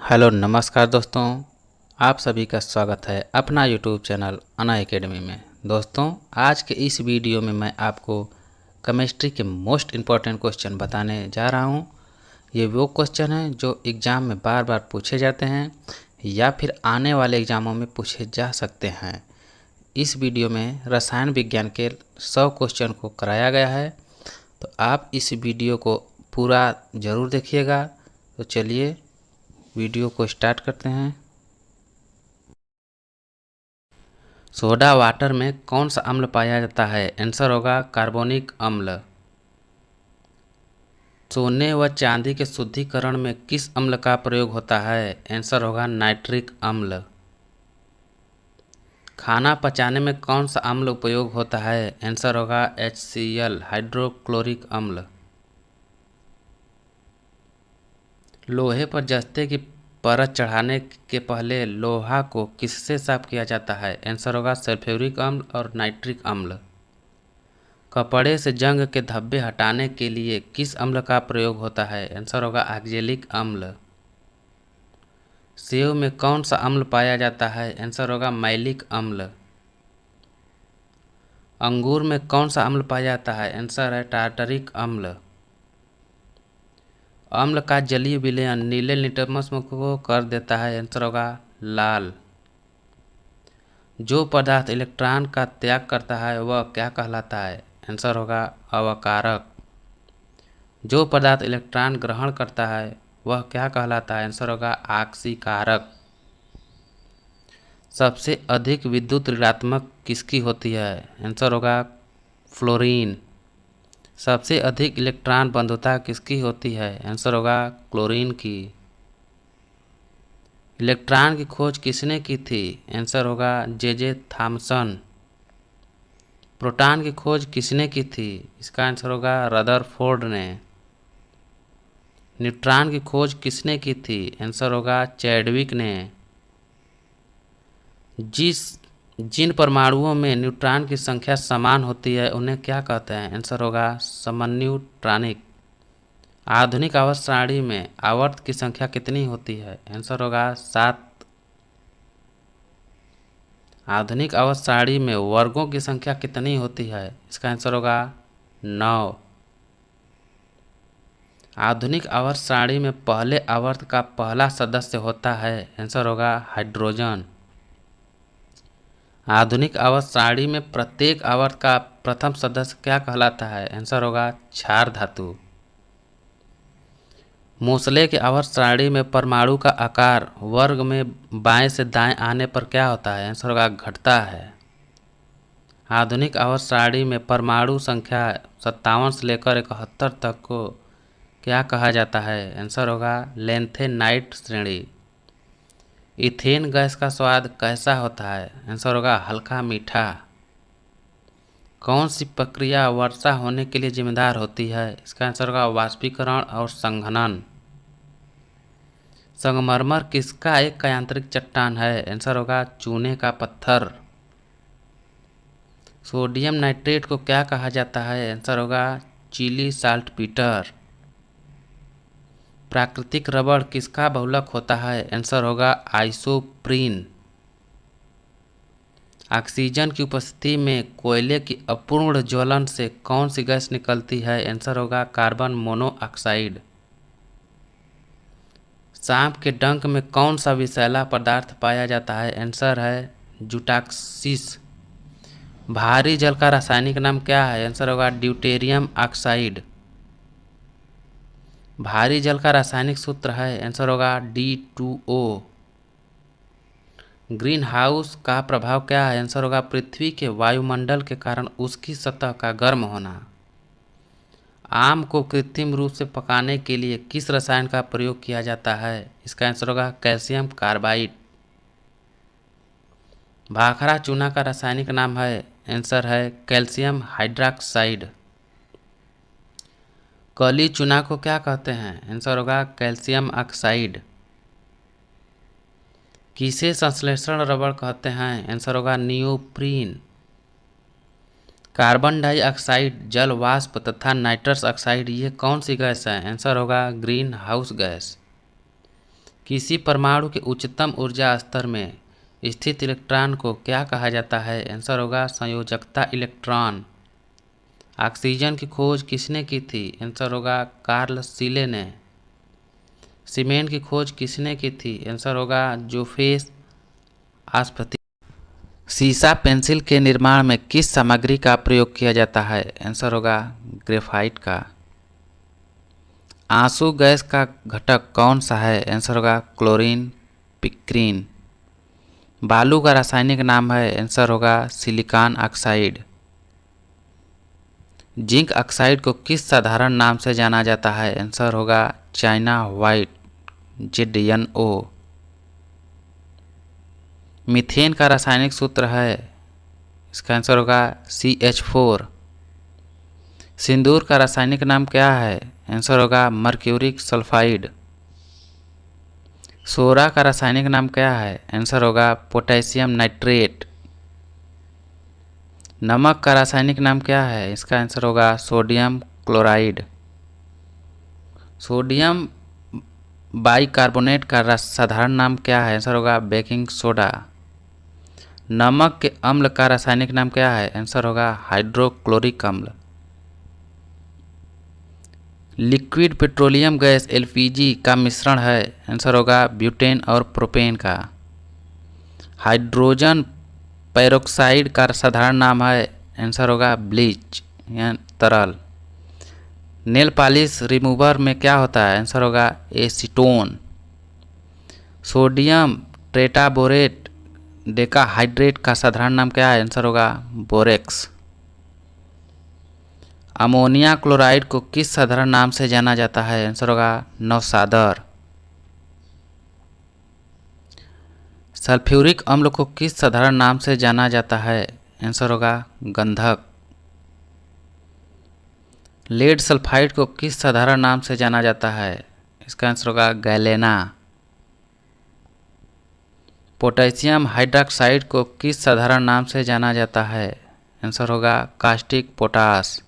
Hello नमस्कार दोस्तों। आप सभी का स्वागत है अपना यूट्यूब चैनल अना एकेडमी में। दोस्तों, आज के इस वीडियो में मैं आपको केमिस्ट्री के मोस्ट इम्पॉर्टेंट क्वेश्चन बताने जा रहा हूं। ये वो क्वेश्चन हैं जो एग्ज़ाम में बार बार पूछे जाते हैं या फिर आने वाले एग्ज़ामों में पूछे जा सकते हैं। इस वीडियो में रसायन विज्ञान के 100 क्वेश्चन को कराया गया है, तो आप इस वीडियो को पूरा ज़रूर देखिएगा। तो चलिए वीडियो को स्टार्ट करते हैं। सोडा वाटर में कौन सा अम्ल पाया जाता है? आंसर होगा कार्बोनिक अम्ल। सोने व चांदी के शुद्धिकरण में किस अम्ल का प्रयोग होता है? आंसर होगा नाइट्रिक अम्ल। खाना पचाने में कौन सा अम्ल उपयोग होता है? आंसर होगा HCl हाइड्रोक्लोरिक अम्ल। लोहे पर जस्ते की परत चढ़ाने के पहले लोहा को किससे साफ किया जाता है? आंसर होगा सल्फ्यूरिक अम्ल और नाइट्रिक अम्ल। कपड़े से जंग के धब्बे हटाने के लिए किस अम्ल का प्रयोग होता है? आंसर होगा ऑक्जेलिक अम्ल। सेव में कौन सा अम्ल पाया जाता है? आंसर होगा मैलिक अम्ल। अंगूर में कौन सा अम्ल पाया जाता है? आंसर है टार्टरिक अम्ल। अम्ल का जलीय विलयन नीले लिटमस को कर देता है? आंसर होगा लाल। जो पदार्थ इलेक्ट्रॉन का त्याग करता है वह क्या कहलाता है? आंसर होगा अवकारक। जो पदार्थ इलेक्ट्रॉन ग्रहण करता है वह क्या कहलाता है? आंसर होगा आक्सीकारक। सबसे अधिक विद्युत ऋणात्मक किसकी होती है? आंसर होगा फ्लोरीन। सबसे अधिक इलेक्ट्रॉन बंधुता किसकी होती है? आंसर होगा क्लोरीन की। इलेक्ट्रॉन की खोज किसने की थी? आंसर होगा जे थॉमसन। प्रोटॉन की खोज किसने की थी? इसका आंसर होगा रदरफोर्ड ने। न्यूट्रॉन की खोज किसने की थी? आंसर होगा चैडविक ने। जिन परमाणुओं में न्यूट्रॉन की संख्या समान होती है उन्हें क्या कहते हैं? आंसर होगा समन्यूट्रॉनिक। आधुनिक आवर्त सारणी में आवर्त की संख्या कितनी होती है? आंसर होगा 7। आधुनिक आवर्त सारणी में वर्गों की संख्या कितनी होती है? इसका आंसर होगा 9। आधुनिक आवर्त सारणी में पहले आवर्त का पहला सदस्य होता है? आंसर होगा हाइड्रोजन। आधुनिक आवर्त सारणी में प्रत्येक आवर्त का प्रथम सदस्य क्या कहलाता है? आंसर होगा क्षार धातु। मोसले के आवर्त सारणी में परमाणु का आकार वर्ग में बाएं से दाएं आने पर क्या होता है? आंसर होगा घटता है। आधुनिक आवर्त सारणी में परमाणु संख्या 57 से लेकर 71 तक को क्या कहा जाता है? आंसर होगा लेंथेनाइट श्रेणी। इथेन गैस का स्वाद कैसा होता है? आंसर होगा हल्का मीठा। कौन सी प्रक्रिया वर्षा होने के लिए जिम्मेदार होती है? इसका आंसर होगा वाष्पीकरण और संघनन। संगमरमर किसका एक यांत्रिक चट्टान है? आंसर होगा चूने का पत्थर। सोडियम नाइट्रेट को क्या कहा जाता है? आंसर होगा चिली साल्टपीटर। प्राकृतिक रबड़ किसका बहुलक होता है? आंसर होगा आइसोप्रीन। ऑक्सीजन की उपस्थिति में कोयले की अपूर्ण ज्वलन से कौन सी गैस निकलती है? आंसर होगा कार्बन मोनोऑक्साइड। सांप के डंक में कौन सा विषैला पदार्थ पाया जाता है? आंसर है जूटाक्सिस। भारी जल का रासायनिक नाम क्या है? आंसर होगा ड्यूटेरियम ऑक्साइड। भारी जल का रासायनिक सूत्र है? आंसर होगा D2O। ग्रीन हाउस का प्रभाव क्या है? आंसर होगा पृथ्वी के वायुमंडल के कारण उसकी सतह का गर्म होना। आम को कृत्रिम रूप से पकाने के लिए किस रसायन का प्रयोग किया जाता है? इसका आंसर होगा कैल्शियम कार्बाइड। भाखड़ा चूना का रासायनिक नाम है? आंसर है कैल्शियम हाइड्रॉक्साइड। कली चूना को क्या कहते हैं? आंसर होगा कैल्शियम ऑक्साइड। किसे संश्लेषण रबड़ कहते हैं? आंसर होगा नियोप्रीन। कार्बन डाइऑक्साइड, जल वाष्प तथा नाइट्रस ऑक्साइड ये कौन सी गैस है? आंसर होगा ग्रीन हाउस गैस। किसी परमाणु के उच्चतम ऊर्जा स्तर में स्थित इलेक्ट्रॉन को क्या कहा जाता है? आंसर होगा संयोजकता इलेक्ट्रॉन। ऑक्सीजन की खोज किसने की थी? आंसर होगा कार्ल सीले ने। सीमेंट की खोज किसने की थी? आंसर होगा जोसेफ आस्फती। सीसा पेंसिल के निर्माण में किस सामग्री का प्रयोग किया जाता है? आंसर होगा ग्रेफाइट का। आंसू गैस का घटक कौन सा है? आंसर होगा क्लोरीन पिक्रीन। बालू का रासायनिक नाम है? आंसर होगा सिलिकॉन ऑक्साइड। जिंक ऑक्साइड को किस साधारण नाम से जाना जाता है? आंसर होगा चाइना व्हाइट ZnO। मीथेन का रासायनिक सूत्र है? इसका आंसर होगा CH4। सिंदूर का रासायनिक नाम क्या है? आंसर होगा मर्क्यूरिक सल्फाइड। सोरा का रासायनिक नाम क्या है? आंसर होगा पोटेशियम नाइट्रेट। नमक का रासायनिक नाम क्या है? इसका आंसर होगा सोडियम क्लोराइड। सोडियम बाइकार्बोनेट का साधारण नाम क्या है? आंसर होगा बेकिंग सोडा। नमक के अम्ल का रासायनिक नाम क्या है? आंसर होगा हाइड्रोक्लोरिक अम्ल। लिक्विड पेट्रोलियम गैस LPG का मिश्रण है? आंसर होगा ब्यूटेन और प्रोपेन का। हाइड्रोजन पेरोक्साइड का साधारण नाम है? आंसर होगा ब्लीच या तरल। नेल पॉलिश रिमूवर में क्या होता है? आंसर होगा एसीटोन। सोडियम टेट्राबोरेट डेकाहाइड्रेट का साधारण नाम क्या है? आंसर होगा बोरेक्स। अमोनिया क्लोराइड को किस साधारण नाम से जाना जाता है? आंसर होगा नौसादर। सल्फ्यूरिक अम्ल को किस साधारण नाम से जाना जाता है? आंसर होगा गंधक। लेड सल्फाइड को किस साधारण नाम से जाना जाता है? इसका आंसर होगा गैलेना। पोटेशियम हाइड्रॉक्साइड को किस साधारण नाम से जाना जाता है? आंसर होगा कास्टिक पोटास।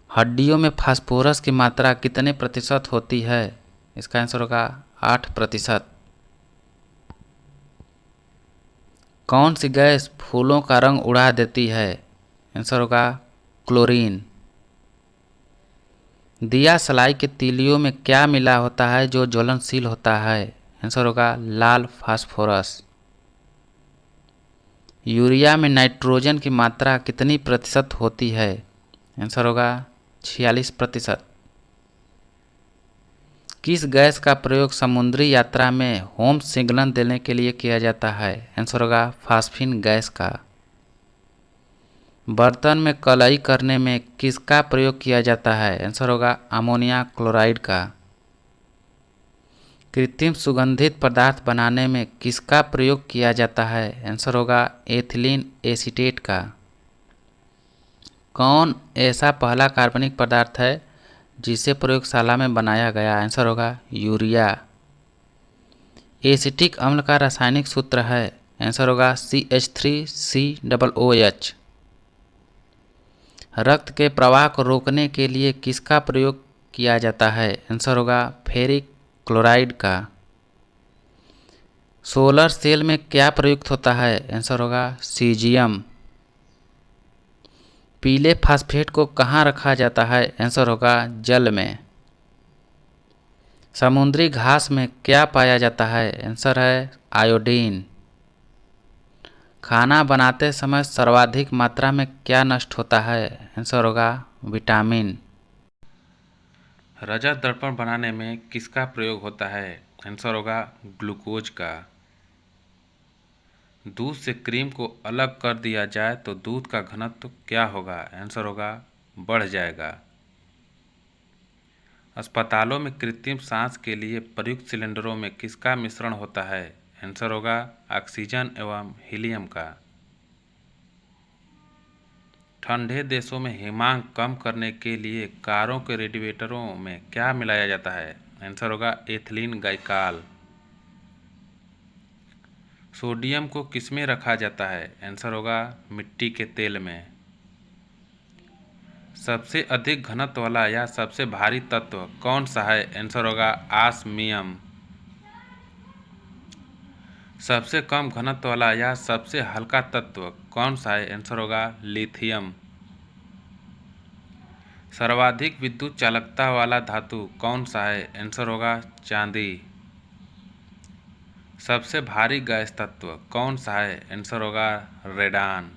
हड्डियों में फास्फोरस की मात्रा कितने प्रतिशत होती है? इसका आंसर होगा 8%। कौन सी गैस फूलों का रंग उड़ा देती है? आंसर होगा क्लोरीन। दिया सलाई के तीलियों में क्या मिला होता है जो ज्वलनशील होता है? आंसर होगा लाल फास्फोरस। यूरिया में नाइट्रोजन की मात्रा कितनी प्रतिशत होती है? आंसर होगा 46%। किस गैस का प्रयोग समुद्री यात्रा में होम सिग्नल देने के लिए किया जाता है? आंसर होगा फास्फिन गैस का। बर्तन में कलई करने में किसका प्रयोग किया जाता है? आंसर होगा अमोनिया क्लोराइड का। कृत्रिम सुगंधित पदार्थ बनाने में किसका प्रयोग किया जाता है? आंसर होगा एथिलीन एसीटेट का। कौन ऐसा पहला कार्बनिक पदार्थ है जिसे प्रयोगशाला में बनाया गया? आंसर होगा यूरिया। एसिटिक अम्ल का रासायनिक सूत्र है? आंसर होगा CH3COOH। रक्त के प्रवाह को रोकने के लिए किसका प्रयोग किया जाता है? आंसर होगा फेरिक क्लोराइड का। सोलर सेल में क्या प्रयुक्त होता है? आंसर होगा सीजियम। पीले फास्फेट को कहाँ रखा जाता है? आंसर होगा जल में। समुद्री घास में क्या पाया जाता है? आंसर है आयोडीन। खाना बनाते समय सर्वाधिक मात्रा में क्या नष्ट होता है? आंसर होगा विटामिन। रजत दर्पण बनाने में किसका प्रयोग होता है? आंसर होगा ग्लूकोज का। दूध से क्रीम को अलग कर दिया जाए तो दूध का घनत्व क्या होगा? आंसर होगा बढ़ जाएगा। अस्पतालों में कृत्रिम सांस के लिए प्रयुक्त सिलेंडरों में किसका मिश्रण होता है? आंसर होगा ऑक्सीजन एवं हीलियम का। ठंडे देशों में हिमांक कम करने के लिए कारों के रेडिएटरों में क्या मिलाया जाता है? आंसर होगा एथिलीन ग्लाइकॉल। सोडियम को किसमें रखा जाता है? आंसर होगा मिट्टी के तेल में। सबसे अधिक घनत्व वाला या सबसे भारी तत्व कौन सा है? आंसर होगा ऑस्मियम। सबसे कम घनत्व वाला या सबसे हल्का तत्व कौन सा है? आंसर होगा लिथियम। सर्वाधिक विद्युत चालकता वाला धातु कौन सा है? आंसर होगा चांदी। सबसे भारी गैस तत्व कौन सा है? आंसर होगा रेडान।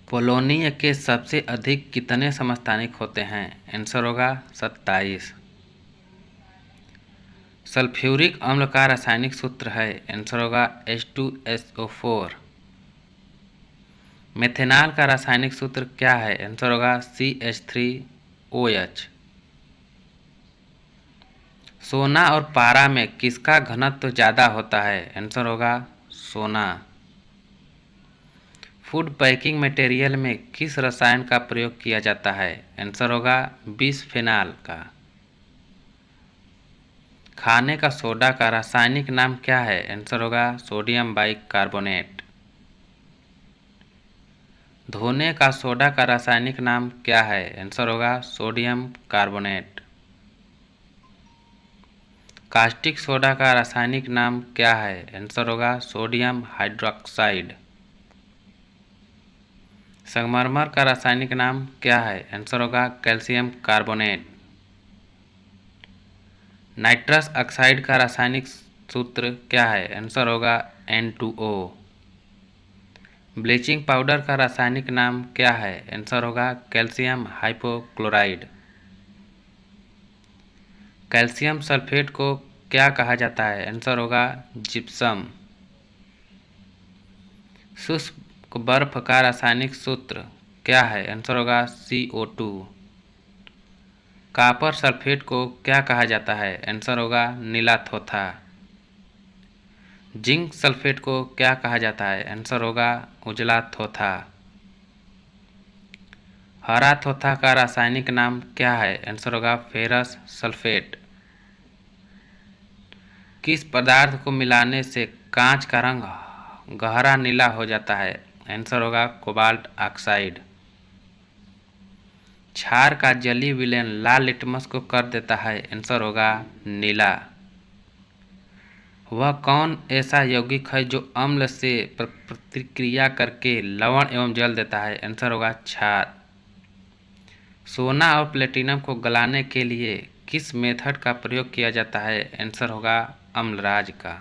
पोलोनिया के सबसे अधिक कितने समस्थानिक होते हैं? आंसर होगा 27। सल्फ्यूरिक अम्ल का रासायनिक सूत्र है? आंसर होगा H2SO4। मेथेनॉल का रासायनिक सूत्र क्या है? आंसर होगा CH3OH। सोना और पारा में किसका घनत्व ज़्यादा होता है? आंसर होगा सोना। फूड पैकिंग मटेरियल में किस रसायन का प्रयोग किया जाता है? आंसर होगा बिस्फेनॉल का। खाने का सोडा का रासायनिक नाम क्या है? आंसर होगा सोडियम बाइकार्बोनेट। धोने का सोडा का रासायनिक नाम क्या है? आंसर होगा सोडियम कार्बोनेट। कास्टिक सोडा का रासायनिक नाम क्या है? आंसर होगा सोडियम हाइड्रोक्साइड। संगमरमर का रासायनिक नाम क्या है? आंसर होगा कैल्शियम कार्बोनेट। नाइट्रस ऑक्साइड का रासायनिक सूत्र क्या है? आंसर होगा N2O। ब्लीचिंग पाउडर का रासायनिक नाम क्या है? आंसर होगा कैल्शियम हाइपोक्लोराइड। कैल्शियम सल्फेट को क्या कहा जाता है? आंसर होगा जिप्सम। शुष्क बर्फ का रासायनिक सूत्र क्या है? आंसर होगा CO2। कॉपर सल्फेट को क्या कहा जाता है? आंसर होगा नीला थोथा। जिंक सल्फेट को क्या कहा जाता है? आंसर होगा उजला थोथा। हरा थोथा का रासायनिक नाम क्या है? आंसर होगा फेरस सल्फेट। किस पदार्थ को मिलाने से कांच का रंग गहरा नीला हो जाता है? आंसर होगा कोबाल्ट ऑक्साइड। क्षार का जलीय विलयन लाल लिटमस को कर देता है? आंसर होगा नीला। वह कौन ऐसा यौगिक है जो अम्ल से प्रतिक्रिया करके लवण एवं जल देता है? आंसर होगा क्षार। सोना और प्लेटिनम को गलाने के लिए किस मेथड का प्रयोग किया जाता है? आंसर होगा अम्लराज का।